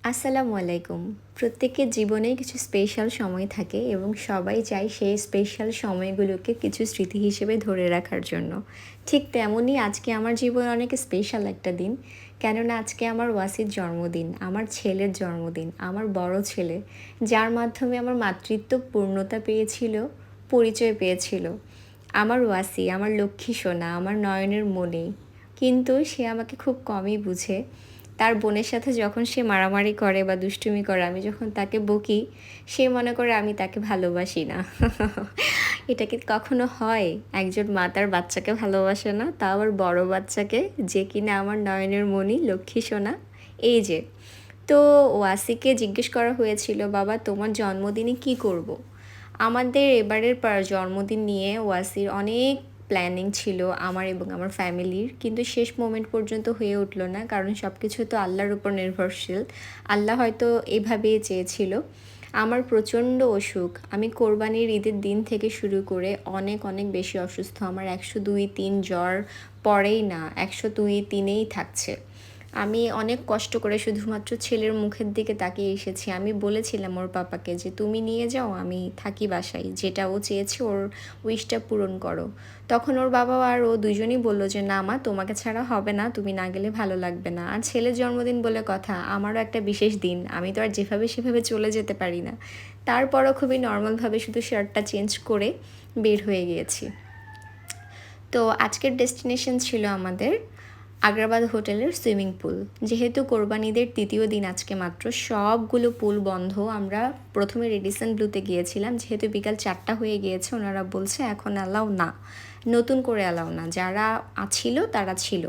আসসালামু আলাইকুম। প্রত্যেকের জীবনেই কিছু স্পেশাল সময় থাকে এবং সবাই চায় সেই স্পেশাল সময়গুলোকে কিছু স্মৃতি হিসেবে ধরে রাখার জন্য। ঠিক তেমনই আজকে আমার জীবনে অনেক স্পেশাল একটা দিন। কেননা আজকে আমার ওয়াসির জন্মদিন, আমার ছেলের জন্মদিন, আমার বড় ছেলে, যার মাধ্যমে আমার মাতৃত্ব পূর্ণতা পেয়েছিল, পরিচয় পেয়েছিল। আমার ওয়াসি, আমার লক্ষ্মী সোনা, আমার নয়নের মণি। কিন্তু সে আমাকে খুব কমই বুঝে। তার বোনের সাথে যখন সে মারামারি করে বা দুষ্টুমি করে, আমি যখন তাকে বকি, সে মনে করে আমি তাকে ভালোবাসি না। এটা কি কখনো হয়? একজন মা তার বাচ্চাকে ভালোবাসে না, তাও আবার বড় বাচ্চাকে, যে কিনা আমার নয়নের মণি, লক্ষ্মী সোনা। এই যে, তো ওয়াসিকে জিজ্ঞেস করা হয়েছিল, বাবা তোমার জন্মদিনে কি করব? আমাদের এবারের জন্মদিন নিয়ে ওয়াসির অনেক প্ল্যানিং ছিল, আমার এবং আমার ফ্যামিলির, কিন্তু শেষ মোমেন্ট পর্যন্ত হয়ে উঠলো না, কারণ সব কিছু তো আল্লাহর উপর নির্ভরশীল। আল্লাহ হয়তো এভাবেই চেয়েছিল। আমার প্রচণ্ড অসুখ, আমি কোরবানির ঈদের দিন থেকে শুরু করে অনেক অনেক বেশি অসুস্থ। আমার 102-3 জ্বর পরেই না, 102-3-এই থাকছে। আমি অনেক কষ্ট করে শুধুমাত্র ছেলের মুখের দিকে তাকিয়ে এসেছি। আমি বলেছিলাম ওর পাপাকে যে তুমি নিয়ে যাও, আমি থাকি বাসায়, যেটা ও চেয়েছে ওর উইশটা পূরণ করো। তখন ওর বাবা আর ও দুজনই বললো যে না মা, তোমাকে ছাড়া হবে না, তুমি না গেলে ভালো লাগবে না। আর ছেলের জন্মদিন বলে কথা, আমারও একটা বিশেষ দিন, আমি তো আর যেভাবে সেভাবে চলে যেতে পারি না। তারপরও খুবই নর্মালভাবে শুধু শার্টটা চেঞ্জ করে বের হয়ে গিয়েছি। তো আজকের ডেস্টিনেশন ছিল আমাদের আগ্রাবাদ হোটেলের সুইমিং পুল। যেহেতু কোরবানিদের তৃতীয় দিন আজকে মাত্র, সবগুলো পুল বন্ধ। আমরা প্রথমে রেডিসন ব্লুতে গিয়েছিলাম, যেহেতু বিকাল 4টা হয়ে গিয়েছে, ওনারা বলছে এখন অ্যালাউ না, নতুন করে অ্যালাউ না, যারা ছিল তারা ছিল।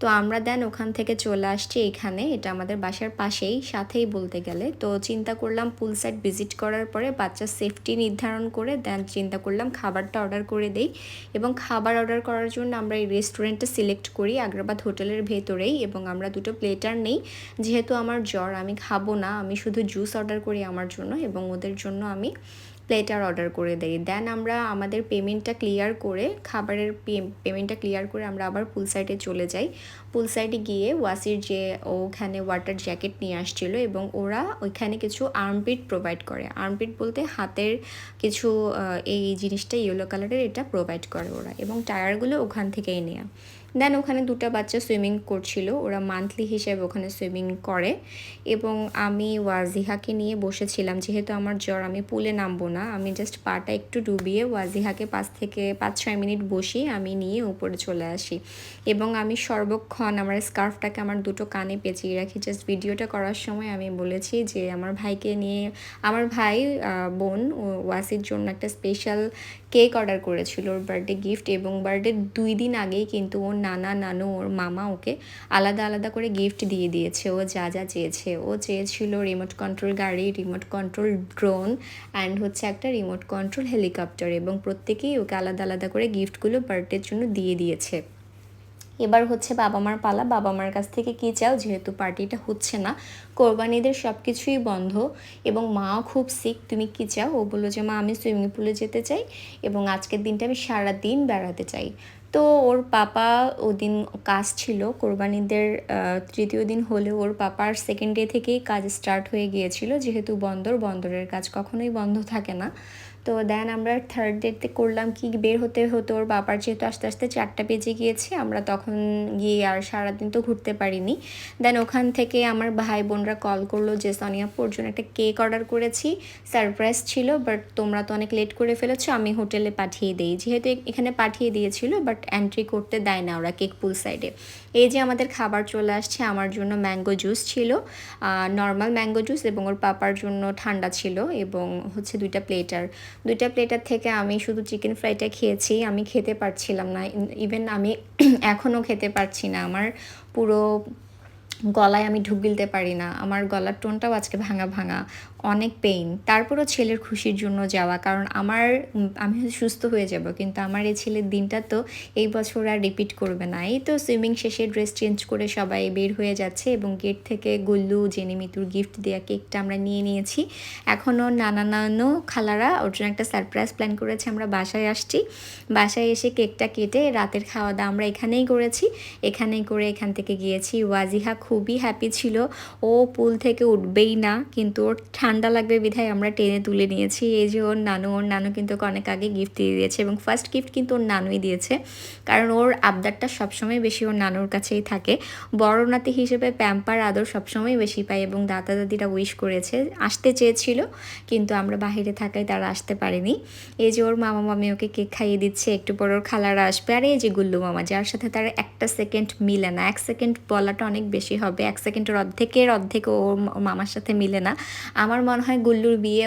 তো আমরা দেন ওখান থেকে চলে আসছি এখানে, এটা আমাদের বাসার পাশেই, সাথেই বলতে গেলে। তো চিন্তা করলাম পুল সাইড ভিজিট করার পরে বাচ্চার সেফটি নির্ধারণ করে দেন চিন্তা করলাম খাবারটা অর্ডার করে দেই। এবং খাবার অর্ডার করার জন্য আমরা এই রেস্টুরেন্টটা সিলেক্ট করি আগ্রাবাদ হোটেলের ভেতরেই, এবং আমরা দুটো প্লেটার নেই। যেহেতু আমার জ্বর, আমি খাবো না, আমি শুধু জুস অর্ডার করি আমার জন্য, এবং ওদের জন্য আমি প্লেটার অর্ডার করে দেই। দেন আমরা আমাদের পেমেন্টটা ক্লিয়ার করে, খাবারের পেমেন্টটা ক্লিয়ার করে আমরা আবার পুল সাইডে চলে যাই। পুল সাইডে গিয়ে ওয়াসির যে ওখানে ওয়াটার জ্যাকেট নিয়ে আসছিলো, এবং ওরা ওইখানে কিছু আর্মপিট প্রোভাইড করে। আর্মপিট বলতে হাতের কিছু, এই জিনিসটা ইয়েলো কালারের, এটা প্রোভাইড করে ওরা, এবং টায়ারগুলো ওখান থেকেই নেওয়া। দেন ওখানে দুটো বাচ্চা সুইমিং করছিল, ওরা মান্থলি হিসেবে ওখানে সুইমিং করে। এবং আমি ওয়াজিহাকে নিয়ে বসেছিলাম, যেহেতু আমার জ্বর, আমি পুলে নামবো না, আমি জাস্ট পাটা একটু ডুবিয়ে ওয়াজিহাকে 5-6 মিনিট বসিয়ে আমি নিয়ে উপরে চলে আসি। এবং আমি সর্বক্ষণ আমার স্কার্ফটাকে আমার দুটো কানে পেঁচিয়ে রাখি। জাস্ট ভিডিওটা করার সময় আমি বলেছি যে আমার ভাইকে নিয়ে, আমার ভাই বোন ওয়াসির জন্য একটা স্পেশাল কেক অর্ডার করেছিল ওর বার্থডে গিফট, এবং বার্থডে 2 দিন আগেই কিন্তু ওর নানা, নানু, ওর মামা ওকে আলাদা আলাদা করে গিফট দিয়ে দিয়েছে। ও যা যা চেয়েছে, ও চেয়েছিল রিমোট কন্ট্রোল গাড়ি, রিমোট কন্ট্রোল ড্রোন, অ্যান্ড হচ্ছে একটা রিমোট কন্ট্রোল হেলিকপ্টার, এবং প্রত্যেকেই ওকে আলাদা আলাদা করে গিফটগুলো বার্থডের জন্য দিয়ে দিয়েছে। এবার হচ্ছে বাবা মার পালা, বাবা মার কাছ থেকে কী চাও, যেহেতু পার্টিটা হচ্ছে না, কোরবানিদের সব কিছুই বন্ধ, এবং মাও খুব সিক, তুমি কী চাও? ও বললো যে মা, আমি সুইমিং পুলে যেতে চাই, এবং আজকের দিনটা আমি সারা দিন বেড়াতে চাই। তো ওর পাপা ওদিন কাজ ছিল, কোরবানিদের তৃতীয় দিন হলেও ওর পাপার সেকেন্ড ডে থেকেই কাজ স্টার্ট হয়ে গিয়েছিল, যেহেতু বন্দরের কাজ কখনোই বন্ধ থাকে না। তো দেন আমরা থার্ড ডেতে করলাম কি, বের হতে হতো ওর বাবার, যেহেতু আস্তে আস্তে 4টা বেজে গিয়েছে, আমরা তখন গিয়ে আর সারাদিন তো ঘুরতে পারিনি। দেন ওখান থেকে আমার ভাই বোনরা কল করলো যে সোনিয়াপুর জন্য একটা কেক অর্ডার করেছি, সারপ্রাইজ ছিল, বাট তোমরা তো অনেক লেট করে ফেলেছো, আমি হোটেলে পাঠিয়ে দিই। যেহেতু এখানে পাঠিয়ে দিয়েছিল, বাট এন্ট্রি করতে দেয় না ওরা কেক পুল সাইডে। এই যে আমাদের খাবার চলে আসছে, আমার জন্য ম্যাঙ্গো জুস ছিল, নর্মাল ম্যাঙ্গো জুস, এবং ওর পাপার জন্য ঠান্ডা ছিল, এবং হচ্ছে দুইটা প্লেটার থেকে আমি শুধু চিকেন ফ্রাইটা খেয়েছি, আমি খেতে পারছিলাম না। ইভেন আমি এখনও খেতে পারছি না, আমার পুরো গলায় আমি ঢুক গিলতে পারি না, আমার গলার টোনটাও আজকে ভাঙা ভাঙা, অনেক পেইন। তারপরও ছেলের খুশির জন্য যাওয়া, কারণ আমি সুস্থ হয়ে যাব, কিন্তু আমার এই ছেলের দিনটা তো এই বছর আর রিপিট করবে না। এই তো সুইমিং শেষে ড্রেস চেঞ্জ করে সবাই বের হয়ে যাচ্ছে, এবং গেট থেকে গুল্লু, জেনি, মিতুর গিফট দেওয়া কেকটা আমরা নিয়ে নিয়েছি। এখনও নানা নানু খালারা ওর জন্য একটা সারপ্রাইজ প্ল্যান করেছে, আমরা বাসায় আসছি। বাসায় এসে কেকটা কেটে রাতের খাওয়া দাওয়া আমরা এখানেই করেছি, এখানেই করে এখান থেকে গিয়েছি। ওয়াজিহা খুব খুবই হ্যাপি ছিল। ও পুল থেকে উঠবেই না, কিন্তু ওর ঠান্ডা লাগবে বিধায় আমরা টেনে তুলে নিয়েছি। এই যে ওর নানু কিন্তু অনেক আগে গিফট দিয়ে দিয়েছে, এবং ফার্স্ট গিফট কিন্তু ওর নানুই দিয়েছে, কারণ ওর আবদারটা সবসময় বেশি ওর নানুর কাছেই থাকে। বড় নাতি হিসেবে প্যাম্পার আদর সবসময় বেশি পায়, এবং দাদা দাদিরা উইশ করেছে, আসতে চেয়েছিল, কিন্তু আমরা বাহিরে থাকায় তারা আসতে পারেনি। এই যে ওর মামা মামি ওকে কেক খাইয়ে দিচ্ছে, একটু পর ওর খালারা আসবে। আর এই যে গুল্লু মামা, যার সাথে তার একটা সেকেন্ড মিলে না, 1 সেকেন্ড বলাটা অনেক বেশি হবে, 1 সেকেন্ডের অর্ধেক ওর মামার সাথে মিলে না। আমার মনে হয় গুল্লুর বিয়ে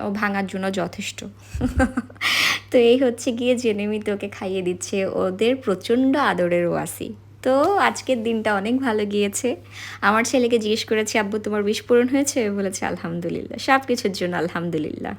ও ভাঙার জন্য যথেষ্ট। তো এই হচ্ছে গিয়ে জেনেমি তোকে খাইয়ে দিচ্ছে, ওদের প্রচণ্ড আদরের ওয়াসি। তো আজকের দিনটা অনেক ভালো গিয়েছে। আমার ছেলেকে জিজ্ঞেস করেছি, আব্বু তোমার উইশ পূরণ হয়েছে? বলেছে আলহামদুলিল্লাহ, সব কিছুর জন্য আলহামদুলিল্লাহ।